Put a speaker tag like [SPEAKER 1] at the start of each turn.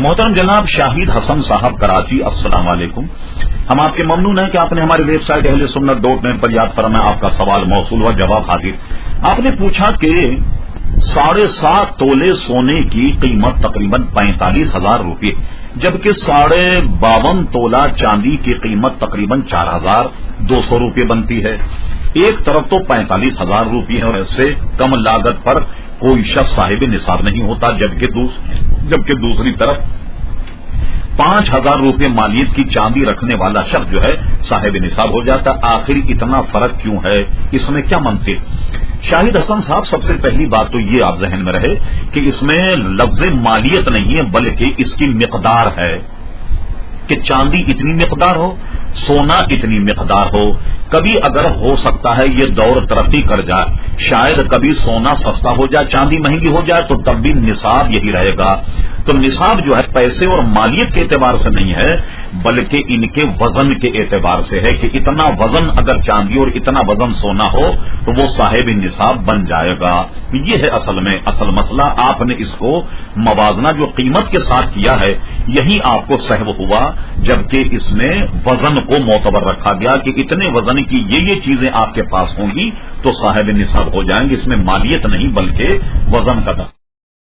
[SPEAKER 1] محترم جناب شاہد حسن صاحب کراچی، السلام علیکم. ہم آپ کے ممنون ہیں کہ آپ نے ہماری ویب سائٹ اہل سنت .net پر یاد فرمایا. آپ کا سوال موصول ہوا، جواب حاضر. آپ نے پوچھا کہ 7.5 تولے سونے کی قیمت تقریباً 45,000 روپے، جبکہ 52.5 تولہ چاندی کی قیمت تقریباً 4,200 روپے بنتی ہے. ایک طرف تو 45,000 روپے ہے اور اس سے کم لاگت پر کوئی شخص صاحب نصاب نہیں ہوتا، جبکہ دوسری طرف 5,000 روپے مالیت کی چاندی رکھنے والا شخص جو ہے صاحب نصاب ہو جاتا. آخر اتنا فرق کیوں ہے؟ اس میں کیا منطق؟ شاہد حسن صاحب، سب سے پہلی بات تو یہ آپ ذہن میں رہے کہ اس میں لفظ مالیت نہیں ہے بلکہ اس کی مقدار ہے کہ چاندی اتنی مقدار ہو، سونا اتنی مقدار ہو. کبھی اگر ہو سکتا ہے یہ دور ترقی کر جائے، شاید کبھی سونا سستا ہو جائے، چاندی مہنگی ہو جائے، تو تب بھی نصاب یہی رہے گا. تو نصاب جو ہے پیسے اور مالیت کے اعتبار سے نہیں ہے بلکہ ان کے وزن کے اعتبار سے ہے کہ اتنا وزن اگر چاندی اور اتنا وزن سونا ہو تو وہ صاحب نصاب بن جائے گا. یہ ہے اصل مسئلہ. آپ نے اس کو موازنہ جو قیمت کے ساتھ کیا ہے یہی آپ کو سہو ہوا، جبکہ اس میں وزن کو معتبر رکھا گیا کہ اتنے وزن کی یہ چیزیں آپ کے پاس ہوں گی تو صاحب نصاب ہو جائیں گے. اس میں مالیت نہیں بلکہ وزن کا